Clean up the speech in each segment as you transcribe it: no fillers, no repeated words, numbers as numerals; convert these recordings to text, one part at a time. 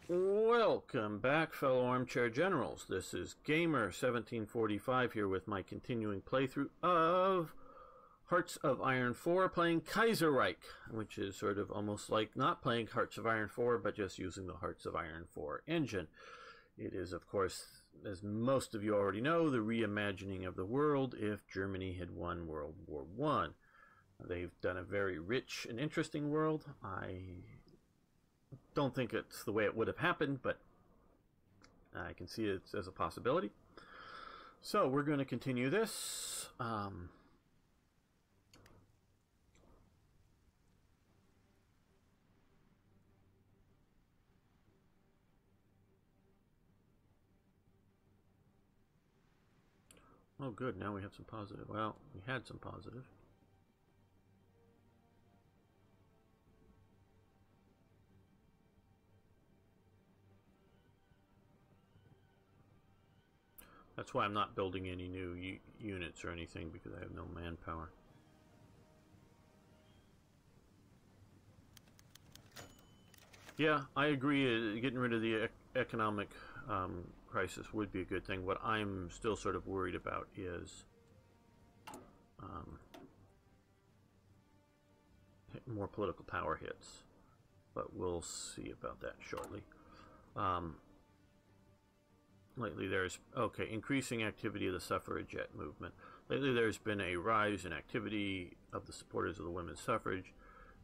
Welcome back, fellow armchair generals. This is Gamer1745 here with my continuing playthrough of Hearts of Iron 4, playing Kaiserreich, which is sort of almost like not playing Hearts of Iron 4, but just using the Hearts of Iron 4 engine. It is, of course, as most of you already know, the reimagining of the world if Germany had won World War I. They've done a very rich and interesting world. I don't think it's the way it would have happened, but I can see it as a possibility. So we're going to continue this. Oh, good. Now we have some positive. Well, we had some positive. That's why I'm not building any new units or anything, because I have no manpower. Yeah, I agree. Getting rid of the economic crisis would be a good thing. What I'm still sort of worried about is more political power hits. But we'll see about that shortly. Lately there's, increasing activity of the suffragette movement. Lately there's been a rise in activity of the supporters of the women's suffrage.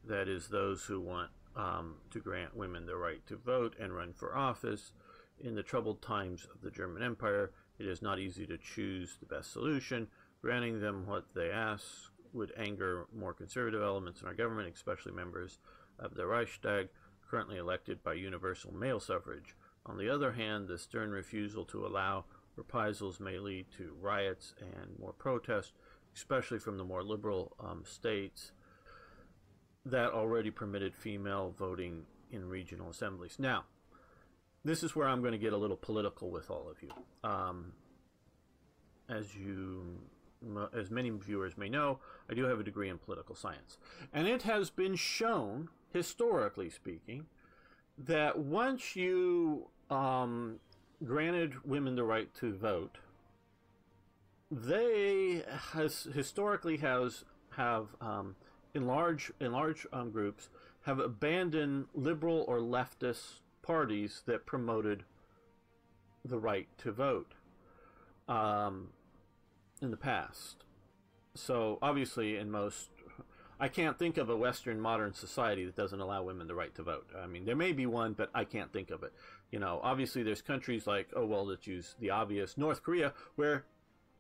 That is, those who want to grant women the right to vote and run for office. In the troubled times of the German Empire, it is not easy to choose the best solution. Granting them what they ask would anger more conservative elements in our government, especially members of the Reichstag, currently elected by universal male suffrage. On the other hand, the stern refusal to allow reprisals may lead to riots and more protest, especially from the more liberal states that already permitted female voting in regional assemblies. Now, this is where I'm going to get a little political with all of you. As many viewers may know, I do have a degree in political science. And it has been shown, historically speaking, that once you granted women the right to vote, they historically have in large groups have abandoned liberal or leftist parties that promoted the right to vote in the past. So obviously in most, I can't think of a Western modern society that doesn't allow women the right to vote. I mean, there may be one, but I can't think of it. You know, obviously there's countries like, let's use the obvious, North Korea, where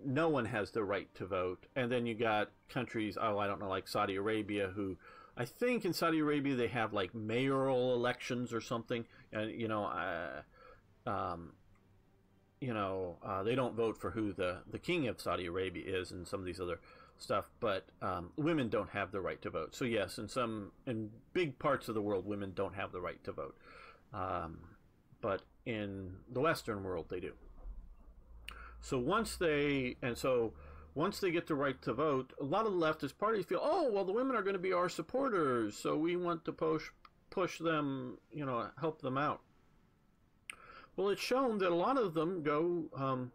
no one has the right to vote. And then you got countries, I don't know, like Saudi Arabia, who, I think in Saudi Arabia they have like mayoral elections or something. And, they don't vote for who the king of Saudi Arabia is and some of these other stuff, but women don't have the right to vote. So yes, in big parts of the world, women don't have the right to vote. But in the Western world, they do. So once they get the right to vote, a lot of the leftist parties feel, the women are going to be our supporters, so we want to push them, help them out. Well, it's shown that a lot of them go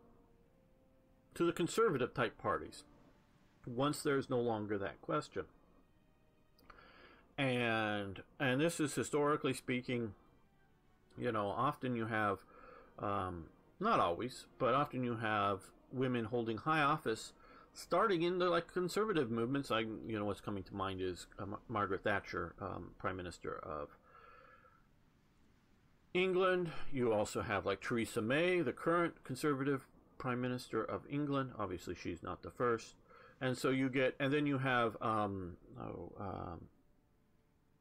to the conservative type parties once there's no longer that question. And this is historically speaking, often you have, not always, but often you have women holding high office starting in the conservative movements. What's coming to mind is Margaret Thatcher, Prime Minister of England. You also have Theresa May, the current conservative Prime Minister of England. Obviously she's not the first. And so you get, and then you have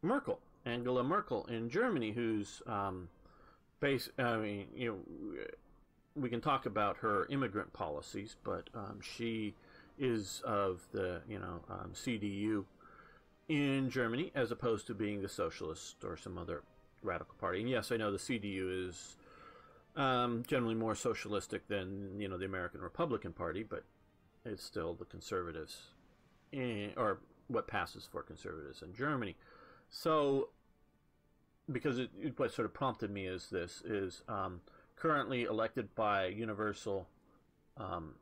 Merkel, Angela Merkel in Germany, who's we can talk about her immigrant policies, but she is of the CDU in Germany, as opposed to being the socialist or some other radical party. And yes, I know the CDU is generally more socialistic than the American Republican Party, but it's still the conservatives, or what passes for conservatives in Germany. So because what sort of prompted me is this is currently elected by universal um,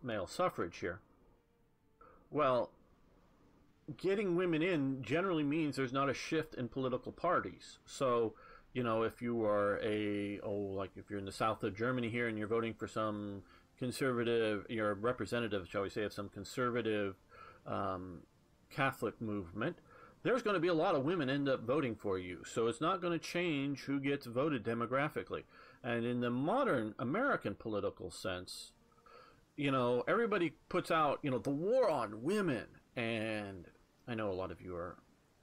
male suffrage here. Well, getting women in generally means there's not a shift in political parties. So, if you are like if you're in the south of Germany here and you're voting for some conservative, you're a representative, shall we say, of some conservative Catholic movement, there's going to be a lot of women end up voting for you. So it's not going to change who gets voted demographically. And in the modern American political sense, everybody puts out, the war on women. And I know a lot of you are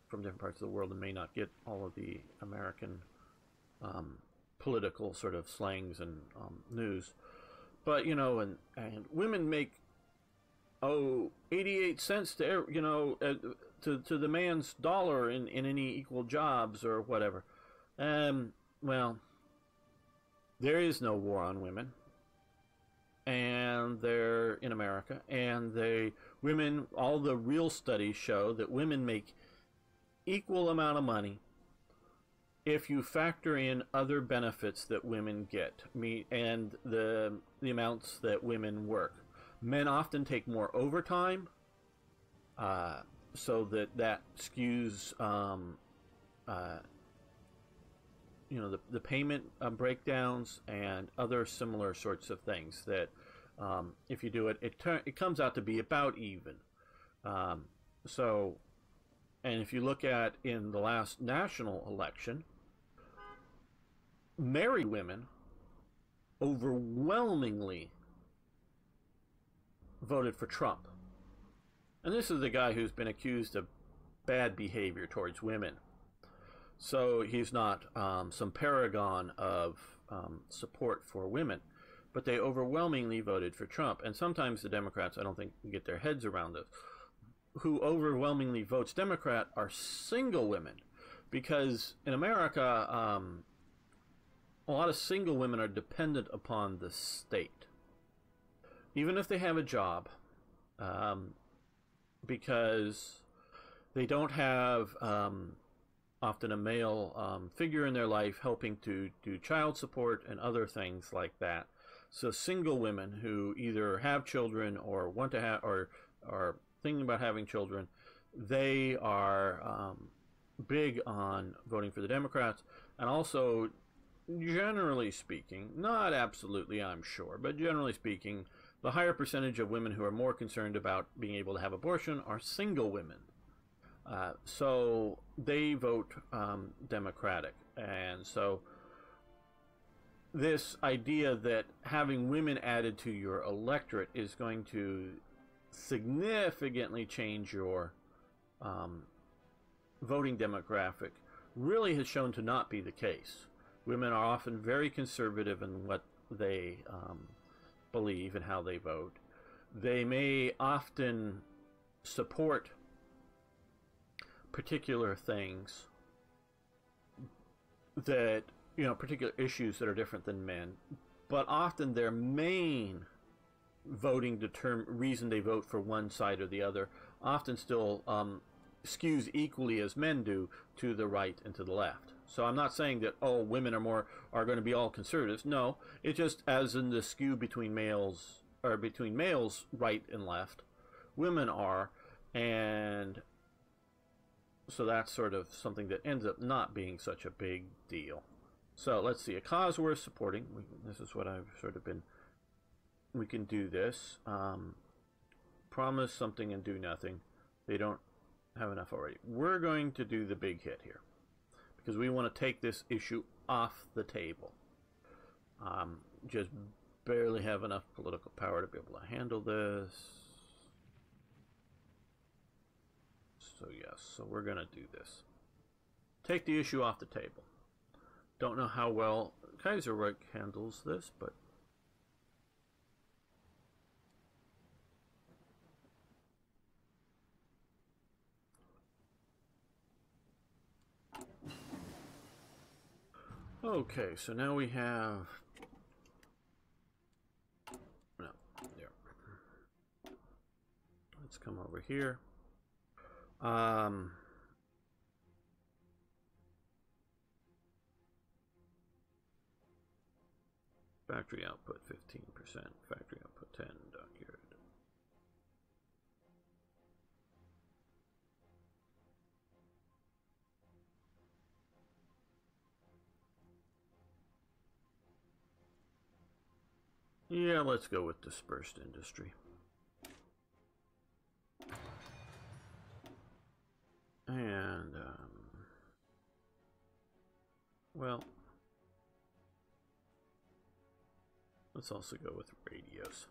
from different parts of the world and may not get all of the American political sort of slangs and news. But, and women make, 88 cents to, to the man's dollar in any equal jobs or whatever. Well, there is no war on women. And they're in America, and women, all the real studies show that women make equal amount of money if you factor in other benefits that women get, and the amounts that women work. Men often take more overtime, so that skews the payment breakdowns and other similar sorts of things that if you do it, it comes out to be about even. So, and if you look at in the last national election, married women overwhelmingly voted for Trump. And this is the guy who's been accused of bad behavior towards women. So he's not some paragon of support for women, but they overwhelmingly voted for Trump. And sometimes the Democrats, I don't think, can get their heads around this. Who overwhelmingly votes Democrat are single women, because in America, a lot of single women are dependent upon the state, even if they have a job, because they don't have often a male figure in their life helping to do child support and other things like that. So single women who either have children or want to have or are thinking about having children, they are big on voting for the Democrats. And also, generally speaking, not absolutely I'm sure, but generally speaking, the higher percentage of women who are more concerned about being able to have abortion are single women. So they vote Democratic. And so this idea that having women added to your electorate is going to significantly change your voting demographic really has shown to not be the case. Women are often very conservative in what they believe and how they vote. They may often support particular things that, particular issues that are different than men, but often their main voting reason they vote for one side or the other often still skews equally as men do to the right and to the left. So I'm not saying that women are going to be all conservatives. No, it's just as in the skew between males right and left, women are, and so that's sort of something that ends up not being such a big deal. So let's see, a cause worth supporting. This is what I've sort of been. We can do this. Promise something and do nothing. They don't have enough already. We're going to do the big hit here, because we want to take this issue off the table. Just barely have enough political power to be able to handle this. So yes, so we're going to do this. Take the issue off the table. Don't know how well Kaiserreich handles this, but okay, so now we have there. Let's come over here. Factory output 15%. Factory output 10. Dockyard. Yeah, let's go with dispersed industry. And, well, let's also go with radios.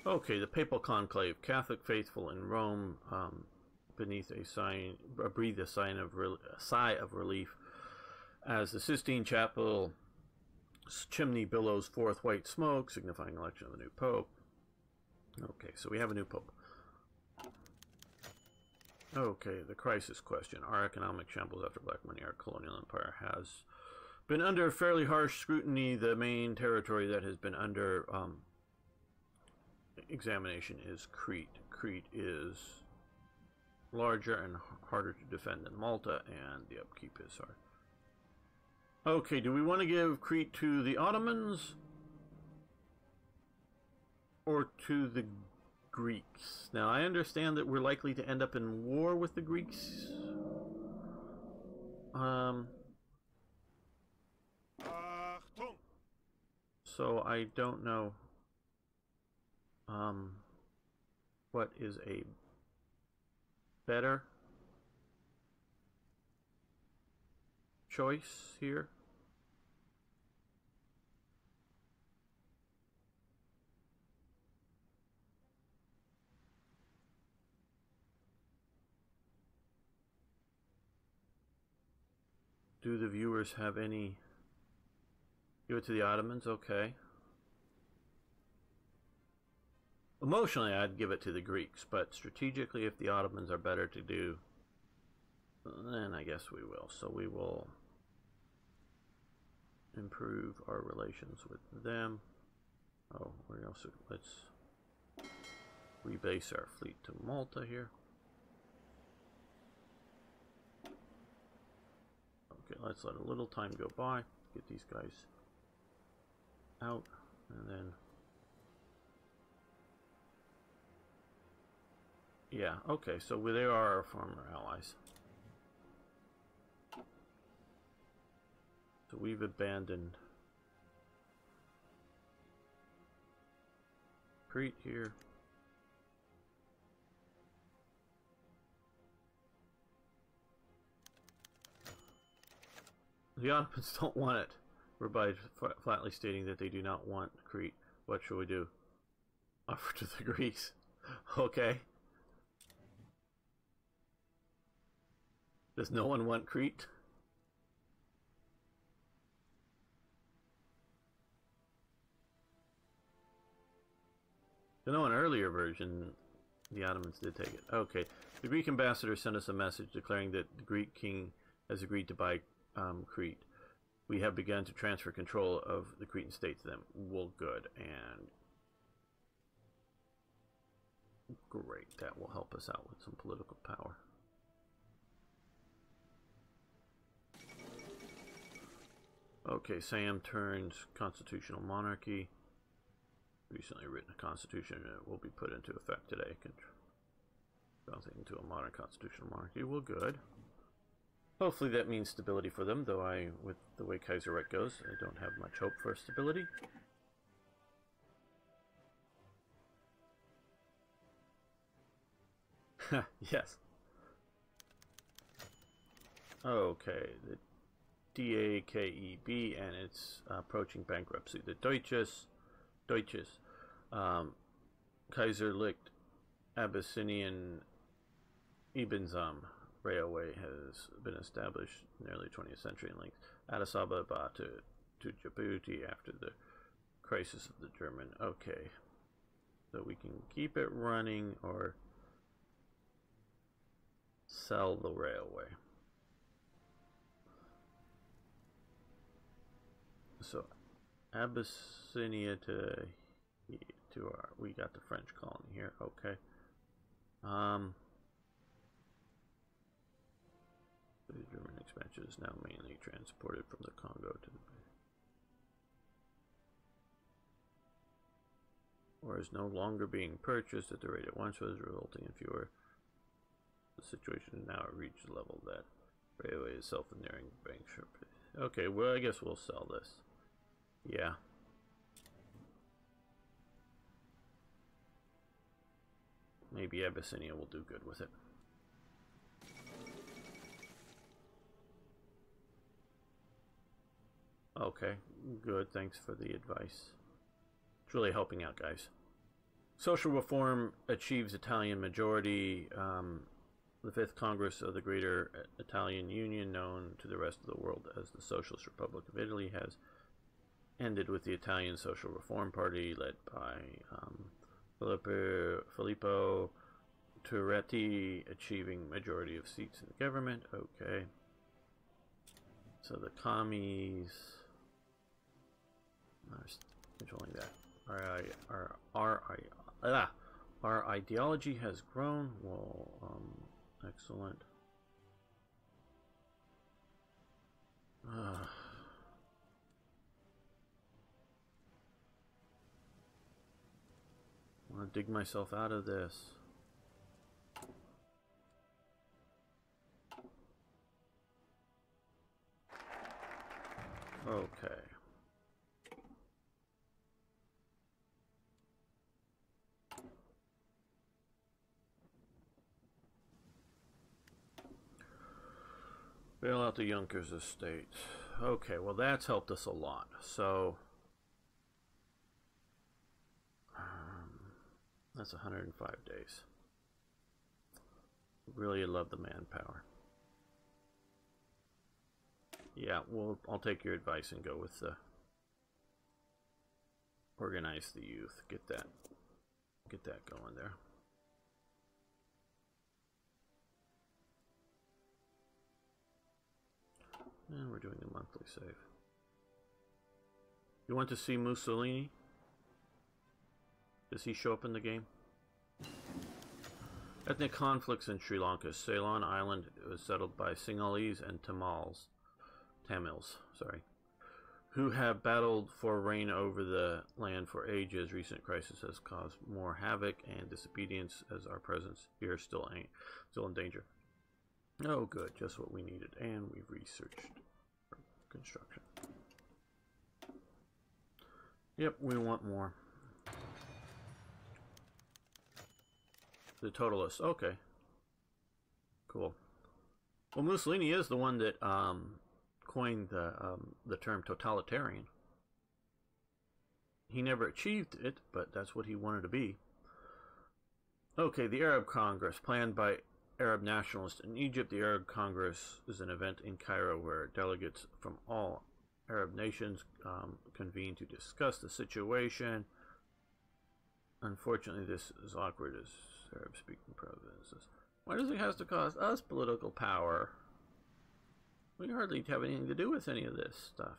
Okay, the Papal Conclave. Catholic faithful in Rome breathe a sigh of relief as the Sistine Chapel chimney billows forth white smoke, signifying election of a new pope. Okay, so we have a new pope. Okay, the crisis question. Our economic shambles after black money, our colonial empire has been under fairly harsh scrutiny. The main territory that has been under examination is Crete. Crete is larger and harder to defend than Malta, and the upkeep is hard. Okay, do we want to give Crete to the Ottomans or to the Greeks? Now, I understand that we're likely to end up in war with the Greeks. So I don't know what is a better choice here. Do the viewers have any? Give it to the Ottomans, okay. Emotionally, I'd give it to the Greeks, but strategically, if the Ottomans are better to do, then I guess we will. So we will improve our relations with them. Oh, we also, let's rebase our fleet to Malta here. Okay, let's let a little time go by, get these guys out, and then, yeah, okay, so they are our former allies. So we've abandoned Crete here. The Ottomans don't want it. We're by flatly stating that they do not want Crete. What should we do? Offer to the Greeks. Okay. Does no one want Crete? I know an earlier version, the Ottomans did take it. Okay. The Greek ambassador sent us a message declaring that the Greek king has agreed to buy Crete. We have begun to transfer control of the Cretan state to them. Well, good. And great. That will help us out with some political power. Okay, Sam turns constitutional monarchy. Recently written a constitution will be put into effect today. Something into a modern constitutional monarchy. Well, good. Hopefully that means stability for them, though with the way Kaiserreich goes, I don't have much hope for stability. Yes. Okay, the DAKEB, and it's approaching bankruptcy. The Deutsches Kaiserreich Abyssinian Ebensam Railway has been established nearly 20th century in length. Addis Ababa to Djibouti after the crisis of the German. Okay, so we can keep it running or sell the railway. So Abyssinia to our, we got the French colony here. Okay. The German expenses now mainly transported from the Congo to the or is no longer being purchased at the rate it once was, resulting in fewer. The situation is now reached a level that railway is self-nearing bankruptcy. Okay, well, I guess we'll sell this. Yeah. Maybe Abyssinia will do good with it. Okay, good. Thanks for the advice. It's really helping out, guys. Social reform achieves Italian majority. The Fifth Congress of the Greater Italian Union, known to the rest of the world as the Socialist Republic of Italy, has ended with the Italian Social Reform Party, led by Filippo Turretti, achieving majority of seats in the government. Okay. So the commies are controlling that. Our ideology has grown. Well, excellent. I want to dig myself out of this. Okay. Bail out the Junkers estate. Okay, well that's helped us a lot. So that's 105 days. Really love the manpower. Yeah, I'll take your advice and go with the organize the youth. Get that going there. And we're doing a monthly save. You want to see Mussolini? Does he show up in the game? Ethnic conflicts in Sri Lanka. Ceylon Island was settled by Sinhalese and Tamils, who have battled for reign over the land for ages. Recent crisis has caused more havoc and disobedience, as our presence here is still in danger. Oh, good, just what we needed, and we've researched construction. Yep, we want more. The totalist, okay, cool. Well, Mussolini is the one that coined the term totalitarian. He never achieved it, but that's what he wanted to be. Okay, the Arab Congress, planned by Arab nationalists in Egypt. The Arab Congress is an event in Cairo where delegates from all Arab nations convene to discuss the situation. Unfortunately, this is awkward as Arab-speaking provinces. Why does it have to cost us political power? We hardly have anything to do with any of this stuff.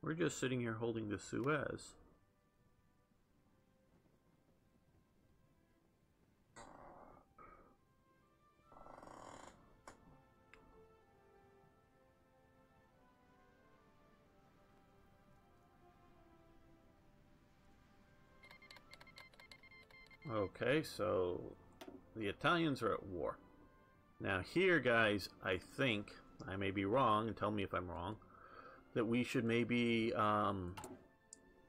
We're just sitting here holding the Suez. Okay, so the Italians are at war. Now here, guys, I think, I may be wrong, and tell me if I'm wrong, that we should maybe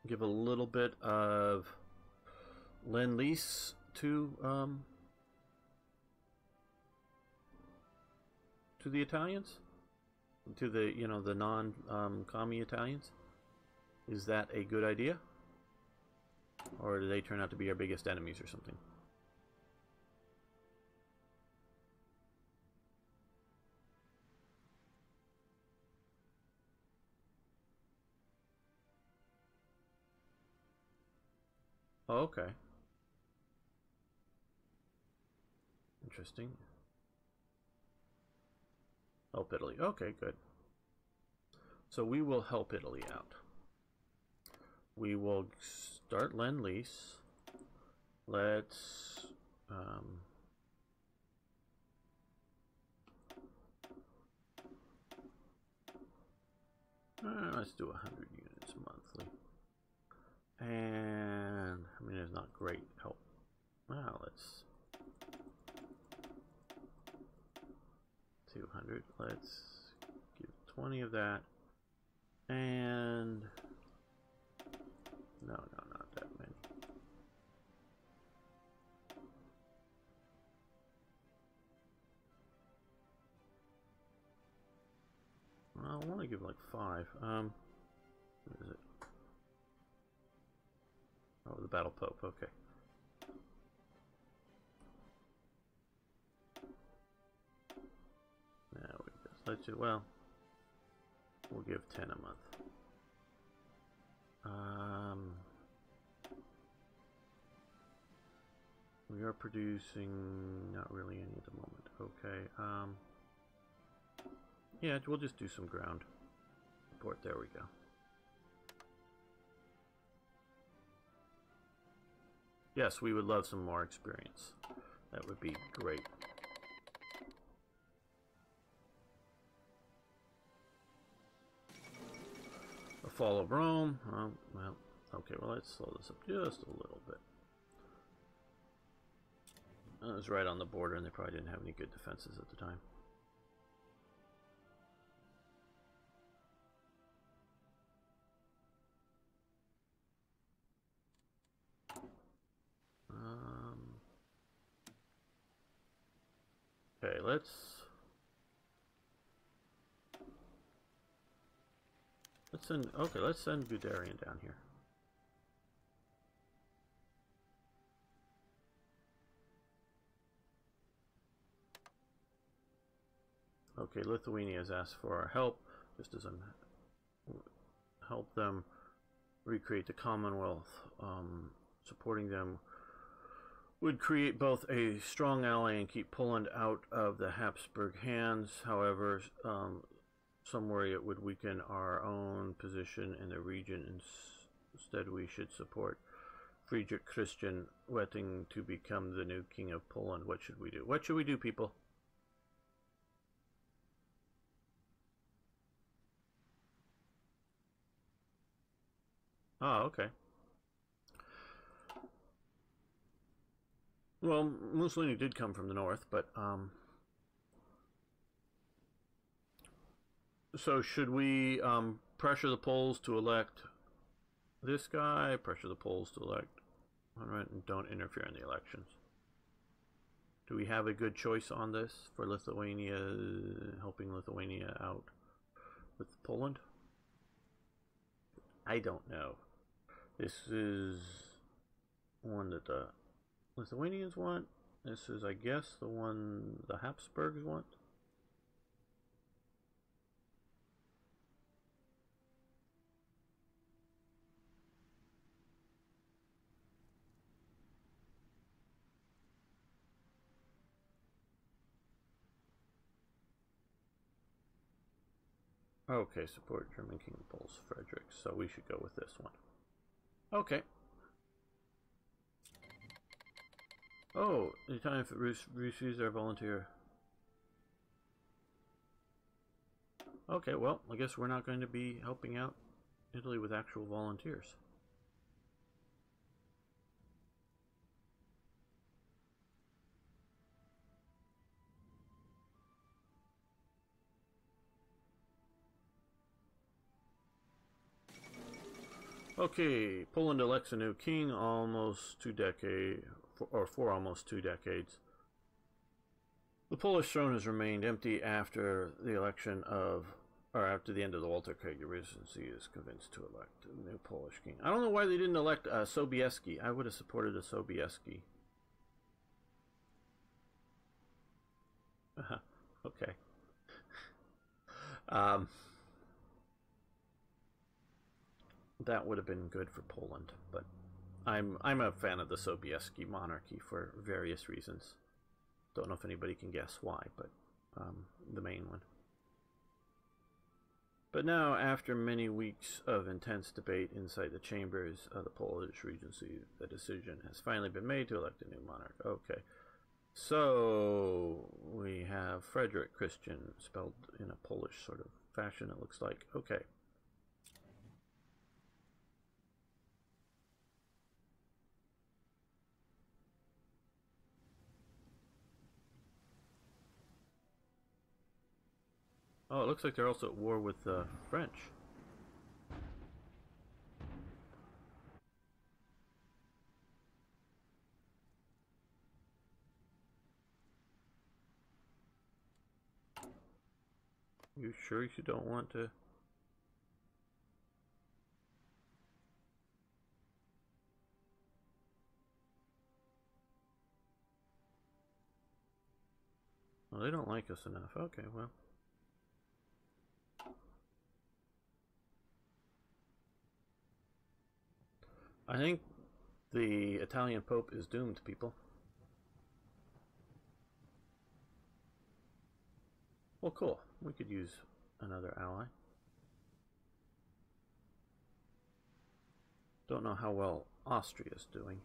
give a little bit of lend-lease to the Italians, to the the non-commie Italians. Is that a good idea? Or do they turn out to be our biggest enemies or something? Oh, okay. Interesting. Help Italy. Okay, good. So we will help Italy out. We will start lend-lease. Let's Let's do 100 units monthly. And I mean, there's not great help. Well, let's 200. Let's give 20 of that. And no, not that many. Well, I want to give like 5. What is it? Oh, the Battle Pope. Okay. Now we just let you. Well, we'll give 10 a month. We are producing not really any at the moment. Okay. Yeah, we'll just do some ground support. There we go. Yes, we would love some more experience. That would be great. The fall of Rome. Well, okay, well, let's slow this up just a little bit. It was right on the border, and they probably didn't have any good defenses at the time. Okay, let's send. Okay, let's send Guderian down here. Okay, Lithuania has asked for our help, just as I'm help them recreate the Commonwealth. Supporting them would create both a strong ally and keep Poland out of the Habsburg hands. However, some worry it would weaken our own position in the region. Instead, we should support Friedrich Christian waiting to become the new king of Poland. What should we do? What should we do, people? Oh, okay. Well, Mussolini did come from the north, but so should we pressure the Poles to elect this guy? Pressure the Poles to elect, and don't interfere in the elections. Do we have a good choice on this for Lithuania, helping Lithuania out with Poland? I don't know. This is one that the Lithuanians want. This is, I guess, the one the Habsburgs want. Okay, support German King of Poles, Frederick. So we should go with this one. Okay. Oh, anytime if receives their volunteer. Okay, well, I guess we're not going to be helping out Italy with actual volunteers. Okay, Poland elects a new king almost 2 decades, or for almost 2 decades. The Polish throne has remained empty after the election of, or after the end of the Walter Craig Regency is convinced to elect a new Polish king. I don't know why they didn't elect Sobieski. I would have supported a Sobieski. Okay. That would have been good for Poland, but I'm a fan of the Sobieski monarchy for various reasons. Don't know if anybody can guess why, but the main one. But now, after many weeks of intense debate inside the chambers of the Polish Regency, the decision has finally been made to elect a new monarch. Okay. So, we have Frederick Christian, spelled in a Polish sort of fashion, it looks like. Okay. Oh, it looks like they're also at war with the French. You sure you don't want to? Well, they don't like us enough. Okay, well. I think the Italian Pope is doomed, people. Well, cool. We could use another ally. Don't know how well Austria's doing.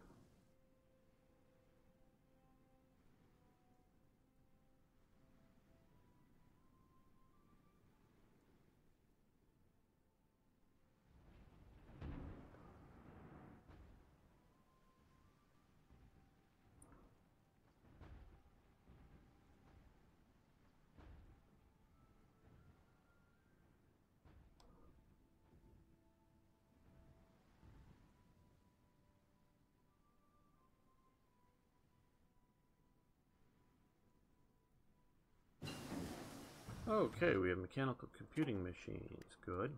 Okay, we have mechanical computing machines. Good.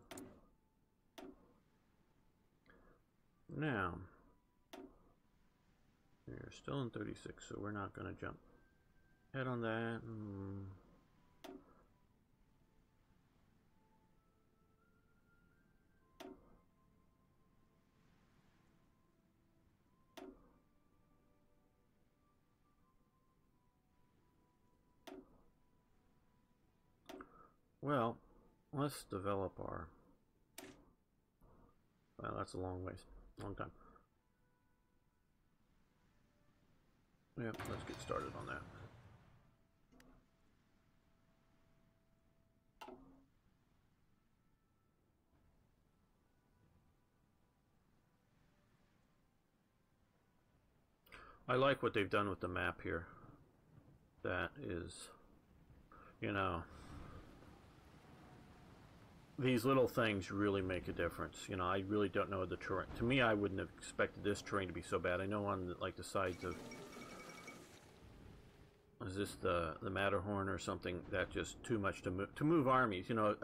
Now, we're still in 36, so we're not going to jump ahead on that. Well, let's develop our... Well, that's a long time. Yeah, let's get started on that. I like what they've done with the map here. That is, you know, these little things really make a difference. You know, I really don't know the terrain. To me, I wouldn't have expected this terrain to be so bad. I know on like the sides of, is this the Matterhorn or something? That just too much to move armies. You know,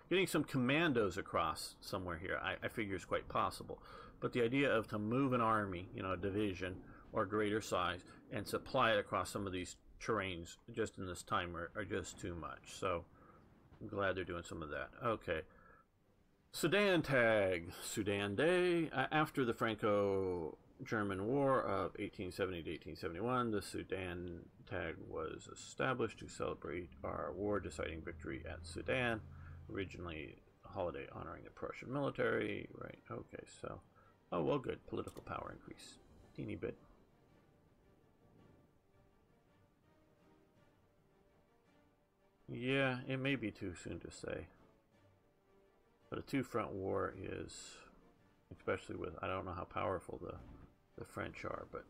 getting some commandos across somewhere here, I figure is quite possible. But the idea of to move an army, you know, a division or greater size, and supply it across some of these terrains just in this time are just too much. So I'm glad they're doing some of that. Okay. Sudan tag. Sudan Day. After the Franco-German War of 1870 to 1871, the Sudan tag was established to celebrate our war-deciding victory at Sudan. Originally a holiday honoring the Prussian military. Right, okay, so... Oh, well, good. Political power increase. Teeny bit. Yeah, it may be too soon to say. But a two-front war is, especially with, I don't know how powerful the French are, but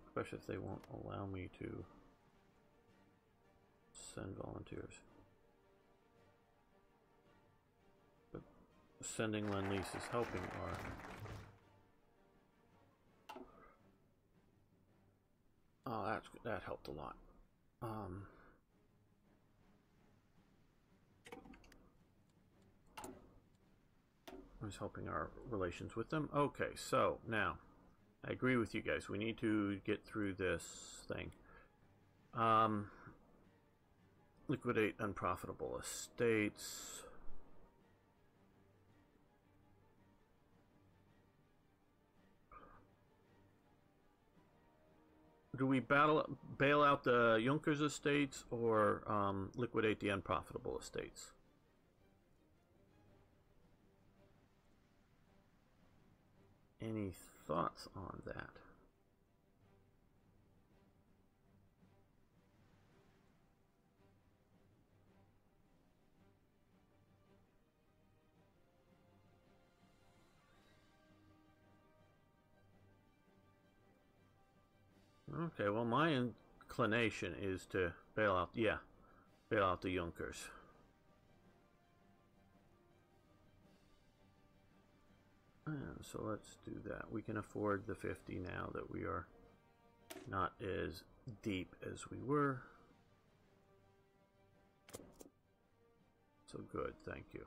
especially if they won't allow me to send volunteers. But sending Lend-Lease is helping our... Oh, that helped a lot. Was helping our relations with them. Okay, so now I agree with you guys. We need to get through this thing. Liquidate unprofitable estates. Do we bail out the Junkers estates or liquidate the unprofitable estates? Any thoughts on that? Okay, well, my inclination is to bail out, yeah, bail out the Junkers. And so let's do that. We can afford the 50 now that we are not as deep as we were. So good, thank you.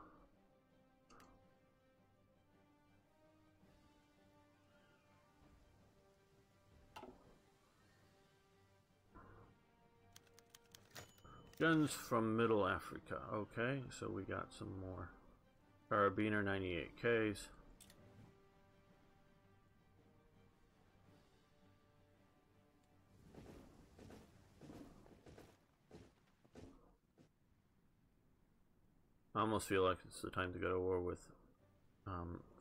Guns from Middle Africa. Okay, so we got some more. Carabiner 98Ks. I almost feel like it's the time to go to war with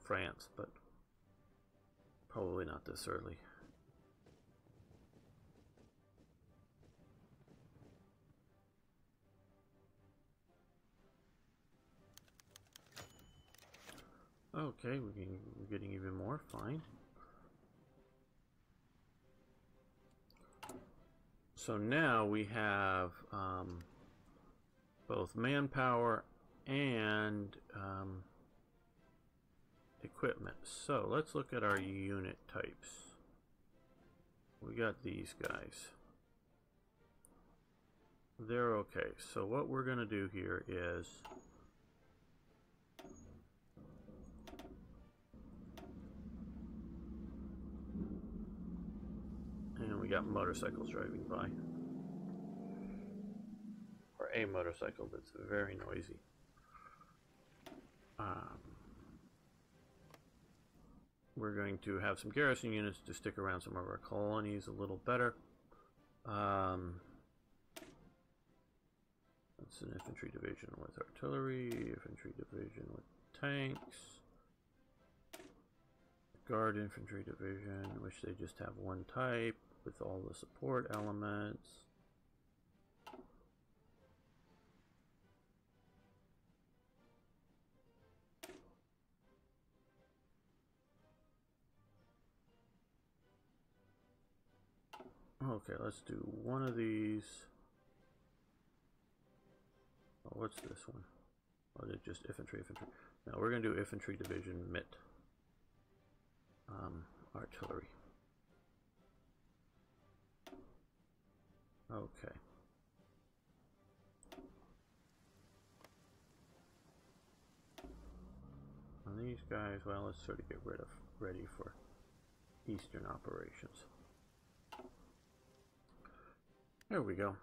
France, but probably not this early. Okay, we're getting even more. Fine. So now we have both manpower and equipment. So let's look at our unit types. We got these guys. They're okay. So what we're going to do here is and we got motorcycles driving by. Or a motorcycle that's very noisy. We're going to have some garrison units to stick around some of our colonies a little better. That's an infantry division with artillery, infantry division with tanks, guard infantry division, which they just have one type with all the support elements. Okay, let's do one of these. Oh, what's this one? Oh, it's just infantry. Now we're going to do infantry division MIT. Artillery. Okay. On these guys, well, let's sort of get ready for Eastern operations. There we go.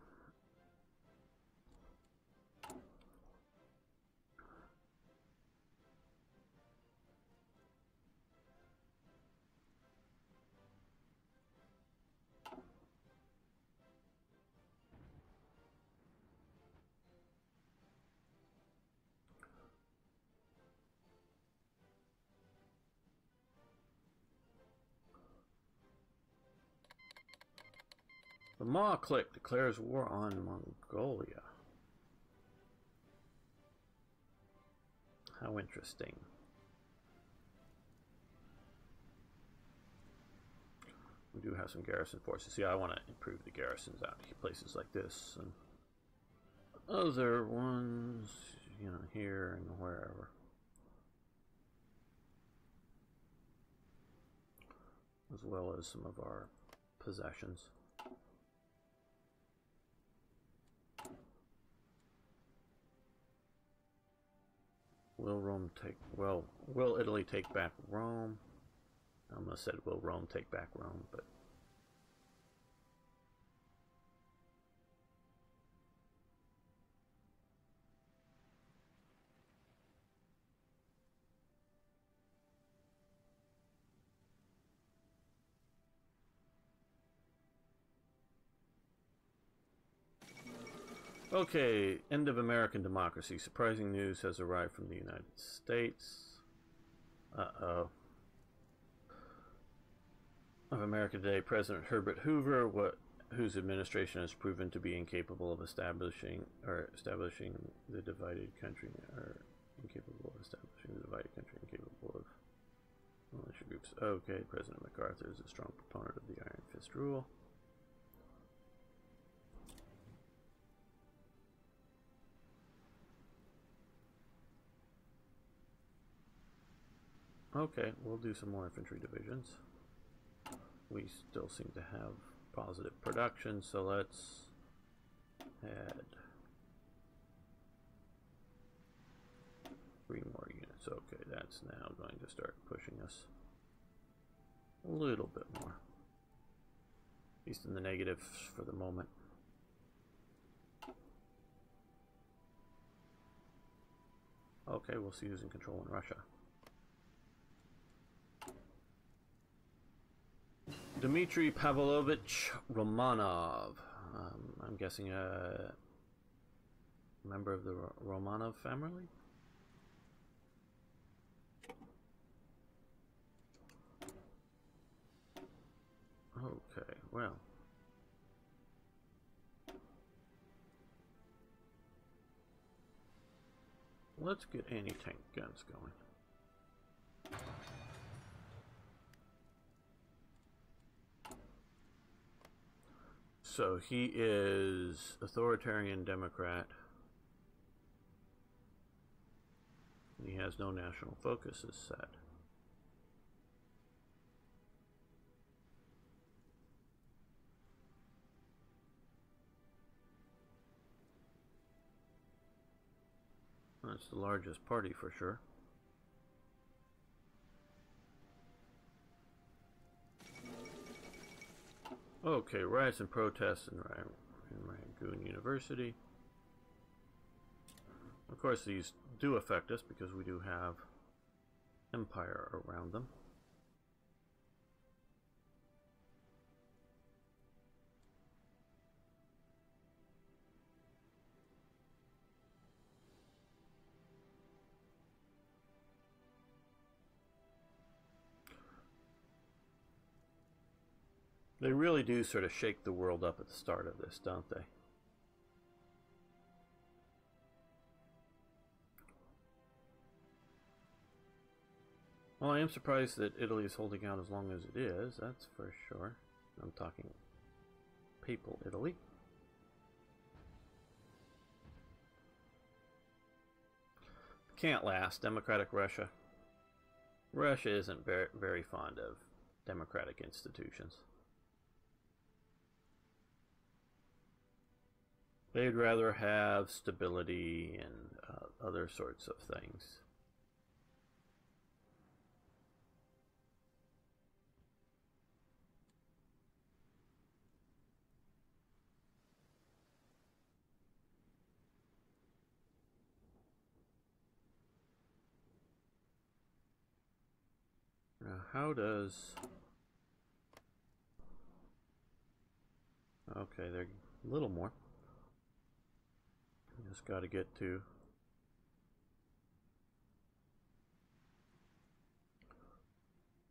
The Ma clique declares war on Mongolia. How interesting. We do have some garrison forces. Yeah, I want to improve the garrisons out in places like this and other ones, you know, here and wherever. As well as some of our possessions. Will Italy take back Rome? I almost said will Rome take back Rome, but okay, end of American democracy. Surprising news has arrived from the United States. Uh-oh. Of America today, President Herbert Hoover, whose administration has proven to be incapable of establishing the divided country, incapable of militia groups. Okay, President MacArthur is a strong proponent of the Iron Fist rule. Okay, we'll do some more infantry divisions. We still seem to have positive production, so let's add 3 more units. Okay, that's now going to start pushing us a little bit more. At least in the negatives for the moment. Okay, we'll see who's in control in Russia. Dmitry Pavlovich Romanov. I'm guessing a member of the Romanov family? Okay, well. Let's get anti-tank guns going. So he is authoritarian Democrat. He has no national focus as set. That's the largest party for sure. Okay, riots and protests in Rangoon University. Of course, these do affect us because we do have empire around them. They really do sort of shake the world up at the start of this, don't they? Well, I am surprised that Italy is holding out as long as it is, that's for sure. I'm talking Papal Italy. Can't last. Democratic Russia. Russia isn't very fond of democratic institutions. They'd rather have stability and other sorts of things. Now, how does... Okay, they're a little more. Just got to get to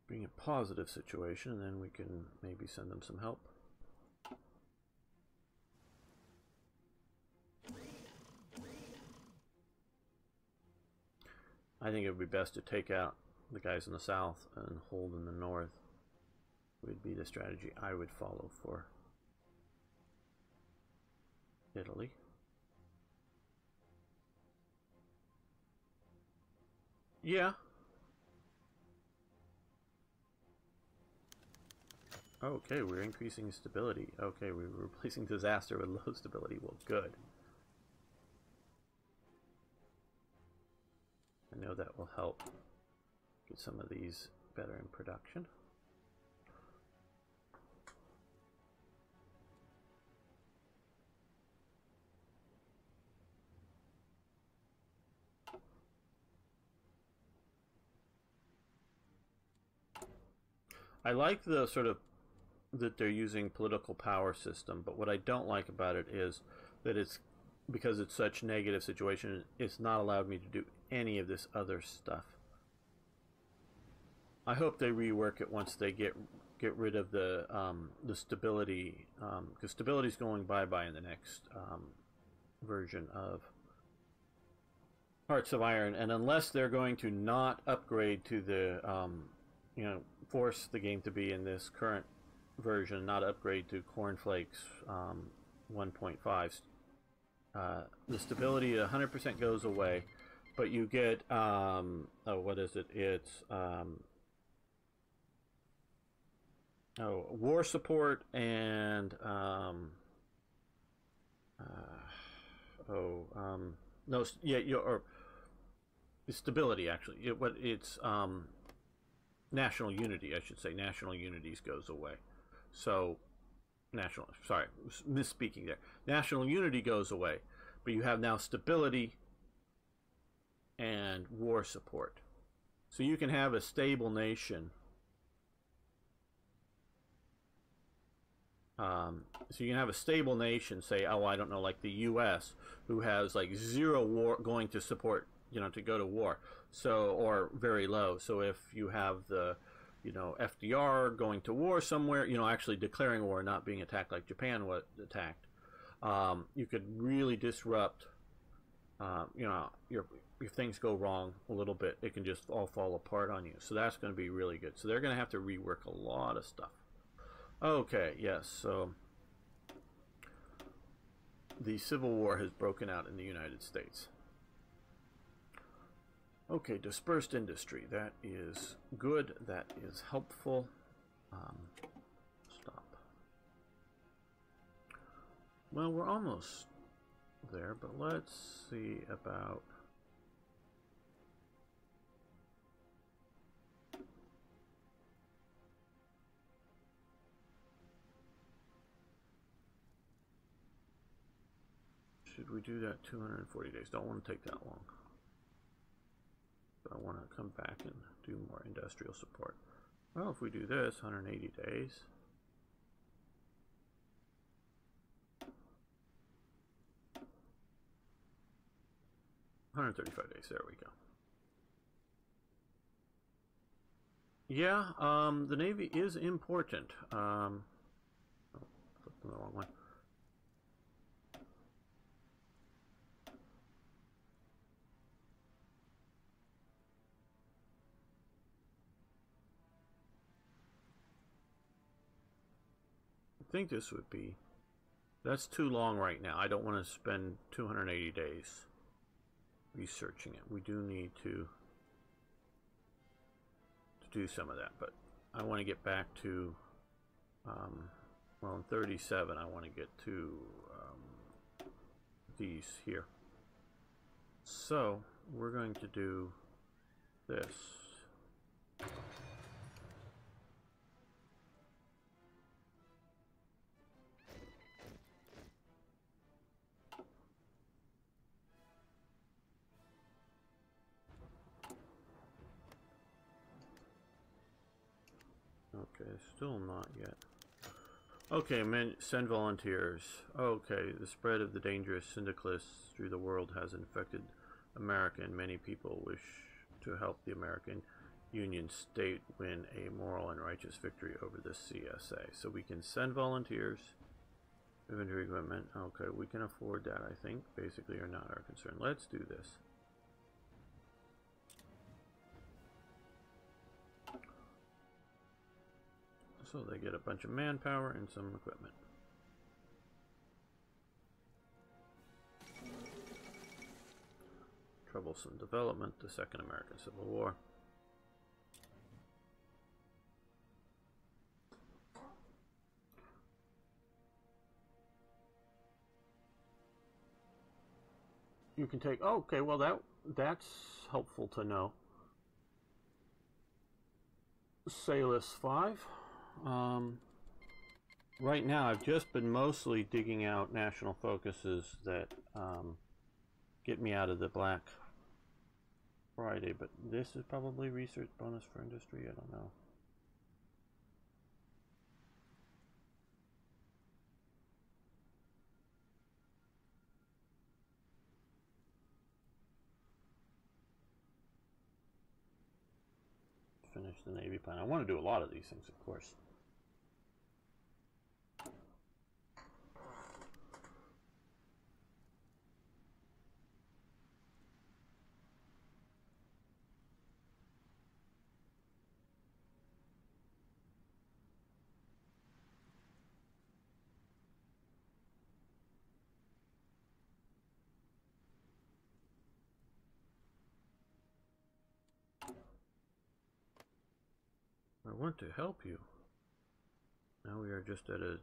being a positive situation, and then we can maybe send them some help. I think it would be best to take out the guys in the south and hold in the north. Would be the strategy I would follow for Italy. Yeah. Okay, we're increasing stability. Okay, we're replacing disaster with low stability. Well, good. I know that will help get some of these better in production. I like the sort of that they're using political power system, but what I don't like about it is that it's because it's such negative situation, it's not allowed me to do any of this other stuff. I hope they rework it once they get rid of the stability, because stability is going bye-bye in the next version of Hearts of Iron, and unless they're going to not upgrade to the you know, force the game to be in this current version, not upgrade to Cornflakes 1.5. The stability 100% goes away, but you get what is it? It's war support and no, yeah, or stability actually. It's national unity, I should say. National unities goes away. So sorry, misspeaking there. National unity goes away, but you have now stability and war support. So you can have a stable nation. So you can have a stable nation, say, oh, I don't know, like the U.S., who has like zero war going to support, to go to war. So, or very low. So if you have the, FDR going to war somewhere, actually declaring war, not being attacked like Japan was attacked, you could really disrupt, if things go wrong a little bit, it can just all fall apart on you. So that's going to be really good. So they're going to have to rework a lot of stuff. Okay, yes, so the Civil War has broken out in the United States. Okay, dispersed industry. That is good. That is helpful. Stop. Well, we're almost there, but let's see about... Should we do that 240 days? Don't want to take that long. But I want to come back and do more industrial support. Well, if we do this, 180 days. $135 days, there we go. Yeah, the Navy is important. Oh, flipped the wrong one. I think this would be, that's too long right now. I don't want to spend 280 days researching it. We do need to do some of that, but I want to get back to, well, in 37, I want to get to these here. So we're going to do this. Okay, still not yet. Okay, send volunteers. Okay, the spread of the dangerous syndicalists through the world has infected America, and many people wish to help the American Union state win a moral and righteous victory over the CSA. So we can send volunteers. Inventory equipment. Okay, we can afford that, I think. Basically, are not our concern. Let's do this. So they get a bunch of manpower and some equipment. Troublesome development, the Second American Civil War. You can take, oh, okay, well that's helpful to know. Salus 5. Right now, I've just been mostly digging out national focuses that get me out of the Black Friday, but this is probably research bonus for industry, I don't know. Finish the Navy plan. I want to do a lot of these things, of course. I want to help you. Now we are just at a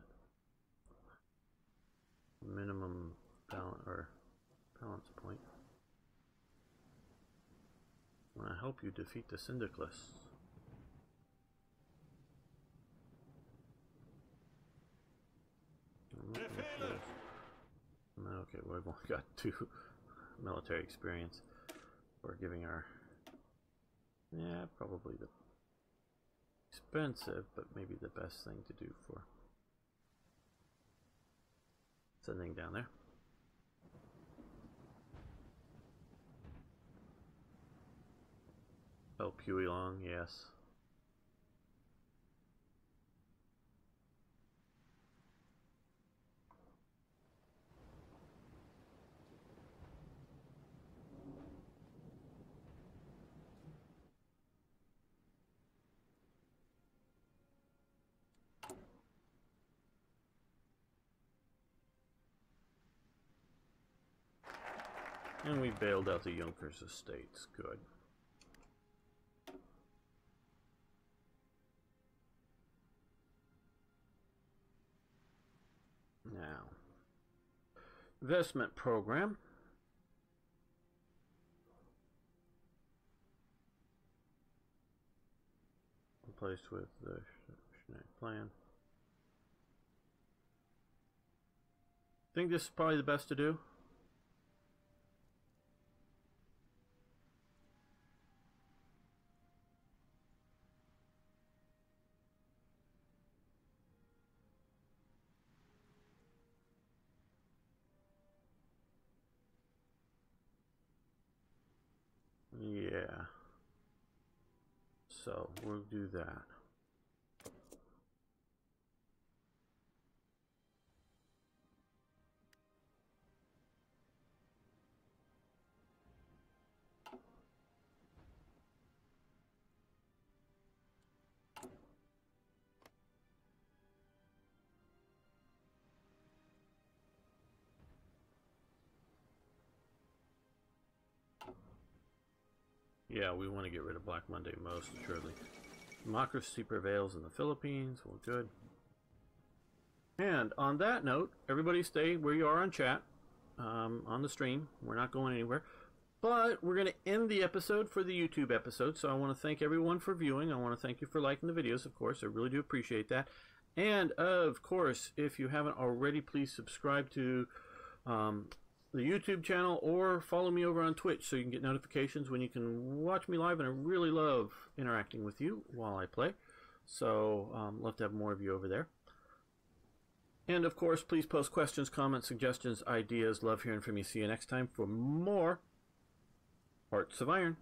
minimum balance point. I want to help you defeat the Syndicalists. Okay, well, we've only got 2 military experience. We're giving our, yeah, probably the expensive, but maybe the best thing to do for sending down there. Help Huey Long, yes. And we bailed out the Junkers estates. Good. Now, investment program. Replaced with the plan. Think this is probably the best to do. Yeah. So we'll do that. Yeah, we want to get rid of Black Monday most assuredly. Democracy prevails in the Philippines. Well, good. And on that note, everybody stay where you are on chat, on the stream. We're not going anywhere. But we're going to end the episode for the YouTube episode. So I want to thank everyone for viewing. I want to thank you for liking the videos, of course. I really do appreciate that. And, of course, if you haven't already, please subscribe to the YouTube channel or follow me over on Twitch so you can get notifications when you can watch me live. And I really love interacting with you while I play. So, love to have more of you over there. And, of course, please post questions, comments, suggestions, ideas. Love hearing from you. See you next time for more Hearts of Iron.